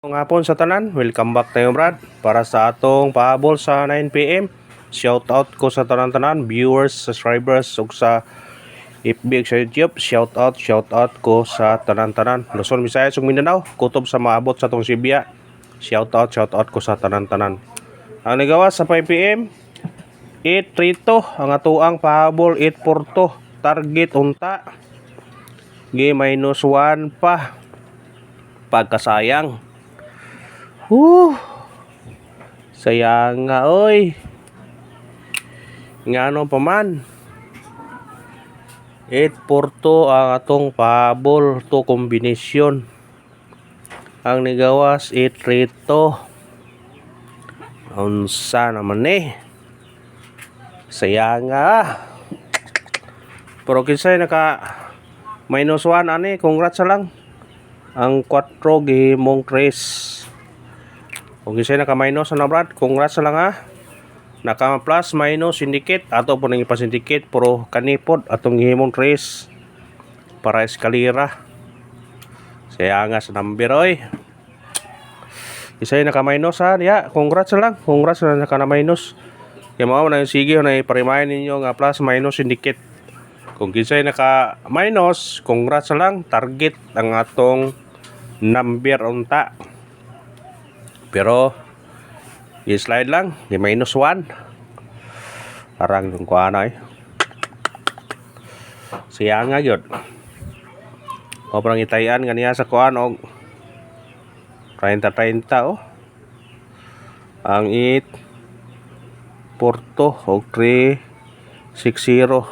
Nga hapon sa tanan, welcome back tayo Brad para sa atong pahabol sa 9 PM. Shout out ko sa tanan-tanan, viewers, subscribers ug sa FB ug sa YouTube. Shout out ko sa tanan-tanan. Luzon, Visayas ug Mindanao, kutob sa maabot sa tong Sibya. Shout out ko sa tanan-tanan. Ang nagawas sa 5 PM, 8-3 ang atuang pahabol, 8-4 target unta. G -1 pa. Pagkasayang. Sayang nga oy. Ngano pa man. 8-4 ang atong pahabol to kombinasyon. Ang nigawas 8-3. Unsa naman sayang nga. Pero kinsay naka -1 ani, congrats lang. Ang 4 gihimong 3. Kung kisay naka-minus na Brad, congrats lang ha. Naka-plus, minus, syndicate, ato po nang ipa-syndicate, pero kanipod, atong gihimong trace para eskalera. Saya nga sa number, oy. Kisay naka-minus ha, ya, congrats lang naka-minus. Kaya mga na yung sige, na iparimayan ninyo nga plus, minus, syndicate. Kung kisay naka-minus, congrats lang, target ang atong number unta. Pero i-slide lang, di -1. Parang yung kuana siya nga yun. O parang itayan ganiya sa kuan og 30-30 ang 8-4 og 3-6-0.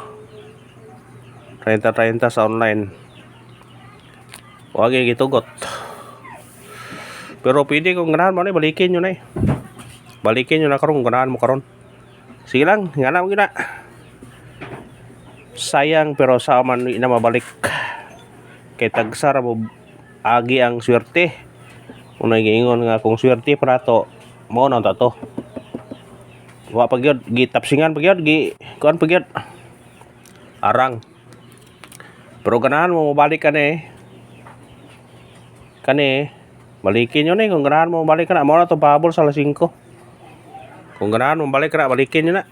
30-30 sa online. Huwag yung gitugot. Pero pwede kung ganahan mo na, balikin nyo na Balikin nyo na karon, ganahan mo karon. Sige lang, ganahan mo gina. Sayang pero sa man na mabalik. Kay tagsara mo agi ang swerte. Unay giingon nga kung swerte para to, mo na to. Wa pagyod gitapsingan pagyod kuan pagyod. Arang. Pero ganahan mo mabalik kani. Balikin nyo kung ganahan mo balik ka na. Mo na to pahabol sa 5. Kung ganahan mo balik ka na, balikin nyo na.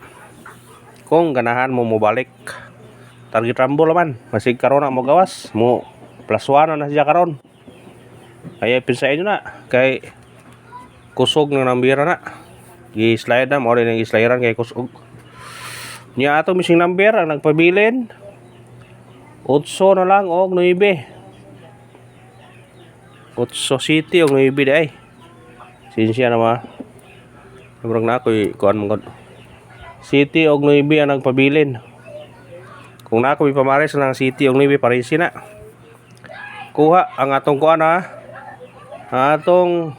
Kung ganahan mo balik. Target rumble naman. Masig karon na mo gawas. Mo +1 na siya karon. Kaya pinsain nyo na. Kay kusog na nambira na. I-slide na. Mo rin ang i-slidean kay kusog. Niya ato missing number ang nagpabilin. 8 na lang og 9. 8 City og 9 ay. Sinsya na ma. Murag na ako kuan mo. City og 9 ang nagpabilin. Kung na ako ipamares ng City og 9 parisi na. Kuha ang atong kuan ha. Atong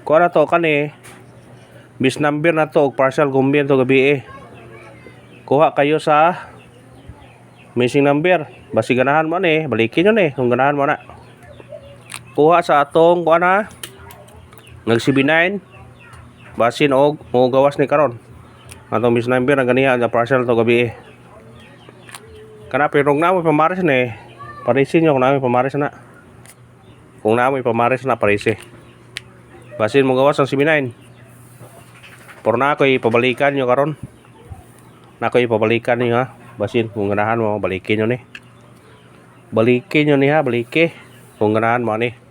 kuan na to kani. Bis number na to og partial gumbien to gabi Kuha kayo sa missing number. Basi ganahan mo ni, balikin nyo kung ganahan mo na. Kuha sa atong kuan ha. Nag CB9 basin og mo gawas ni karon. Atong bis number ang ganiya nga partial to gabi Kana pero na mo pamares ni. Parisin nyo kung na mo pamares na. Kung na mo pamares na parisi. Basin mo gawas ang CB9. Pero na ako ipabalikan nyo karon. Na ako ipabalikan nyo ha. Basin kung ganahan mo balikin nyo ni. Balikin nyo ni ha, baliki. Kung ganahan mo ni.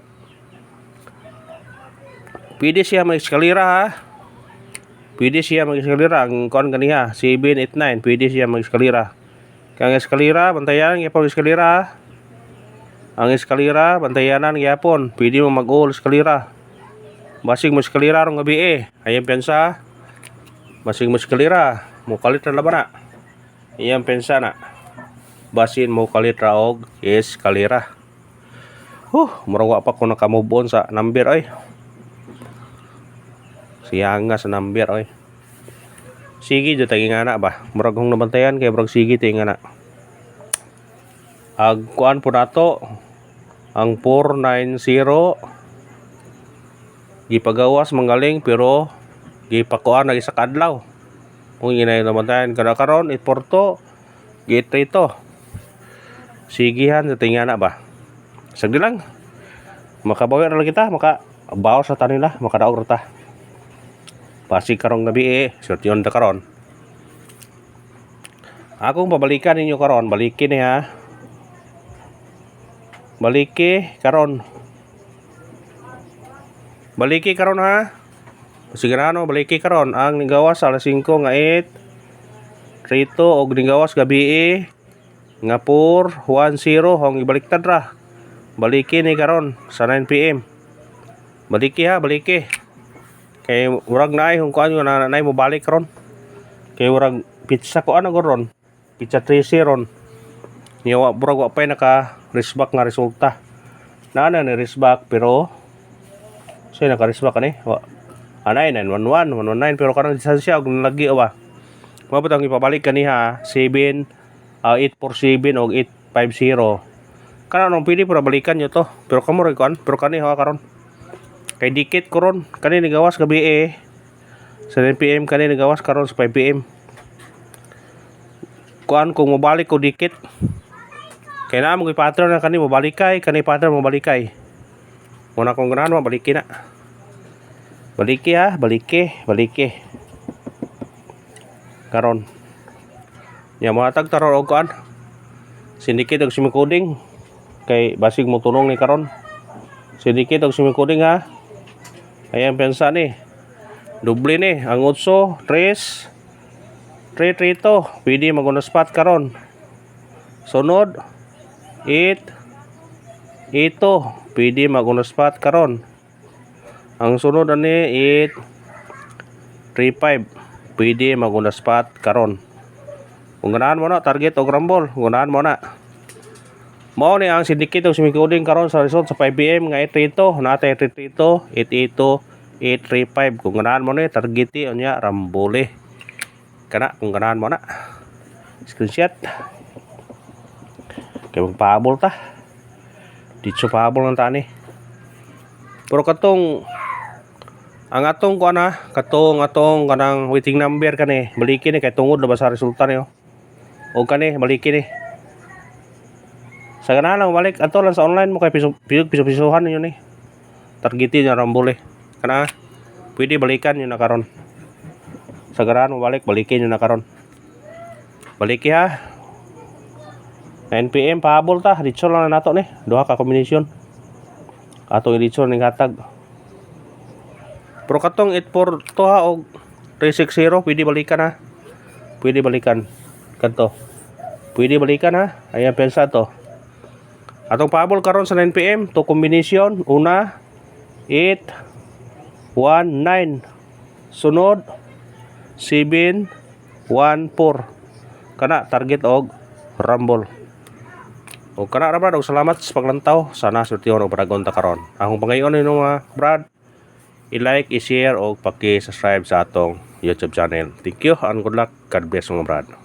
Pwede siya mag-eskalera ha. Pwede siya mag-eskalera. Ang kuan ganiya 789. Pwede siya mag-eskalera. Kang eskalera bantayan gyapon eskalera ha. Ang eskalera bantayanan gyapon. Pwede mo mag-all eskalera. Basig mo eskalera rong gabi Ayan pensa. Basig mo eskalera. Mo kalit ra laban na. Ayan pensa na. Basin mo kalit ra og eskalera. Murag wa pa ko naka-move on sa number Siya nga sa number Sige jud tagi nga na ba. Murag hong nabantayan kay murag sige tay nga na. Ag kuan po nato ang 490 gipagawas manggaling pero gipakuan na isa kadlaw. Kung inay nabantayan kada karon 8-4 gitay to. Sigihan sa tinga na ba. Sagdi lang. Makabawi na lang kita, bawas sa tanila makadaog rata. Pasig karong gabi sortion ta karon. Akong pabalikan ninyo karon, balikin ni ha. Baliki karon. Baliki karon ha. Sigurado baliki karon ang nigawas alas 5 nga 8 rito og nigawas gabi nga 410 hong ibaliktad ra. Baliki ni karon sa 9 PM. Baliki ha, baliki. Kay urag naay hong kuan nga naay mo balik karon. Kay urag pizza ko ano ron. Pizza 13 ron. Niya burag wa pay naka resback nga resulta. Nana ni resback pero siya naka resback ani. Anay 911, 119 pero karang distansya og nalagi ba. Mabot ang ipabalik kaniha 7 847 og 850. Kana nung pili para balikan nyo to. Pero kamo rin kuan, pero kani ha karon. Kay dikit ko ron, kani nigawas gabi sa 9 PM kani nigawas karon sa 5 PM. Kuan kung mabalik ko dikit. Kaya na mo pattern na kani mabalikay, kani pattern mabalikay. Muna kong ganahan mabaliki na. Baliki ha, baliki. Karon. Ya matag taron og kuan. Sindikit og simicoding kay basig mo tunong ni karon. Sindikit og simicoding ha. Ayan pensa ni. Doble ni ang 8 3 to. Pwede maguna spot karon. Sunod 8 ito pwede maguna spot karon. Ang sunod ani 8 35 pwede maguna spot karon. Kung ganahan mo na target og rumble, gunahan mo na. Mao ni ang syndicate og simicoding karon sa result sa 5 PM nga 832 natay 832 882 835 kung ganahan mo ni targeti unya rambole. Kana kung ganahan mo na. Screenshot. Kay magpahabol ta. Dito pahabol ng tani. Pero katong ang atong kuan ha, katong kanang waiting number kani, balikin ni kay tungod na ba sa resulta niyo. O kani balikin ni. Sa ganahan lang balik ato lang sa online mo kay piso-pisohan niyo ni. Targetin niya rambole. Kana pwede balikan niyo na karon. Sa ganahan mo balikin niyo na karon. Baliki ha. 9 PM pahabol ta, dito lang na nato ni. Duha ka kombinasyon. Atong dito ning hatag. Pero katong 842 ha og 360 pwede balikan ha. Pwede balikan kanto. Pwede balikan ha. Ayan pensa to. Atong pahabol karon sa 9 PM to kombinasyon una 8 1 9 sunod 7 1 4 kana target og rumble. O kana ra brad og salamat sa paglantaw. Sana surtiyon og paragon ta karon. Akong pangayon ni mga brad i-like, i-share o paki-subscribe sa atong YouTube channel. Thank you and good luck. God bless mga brad.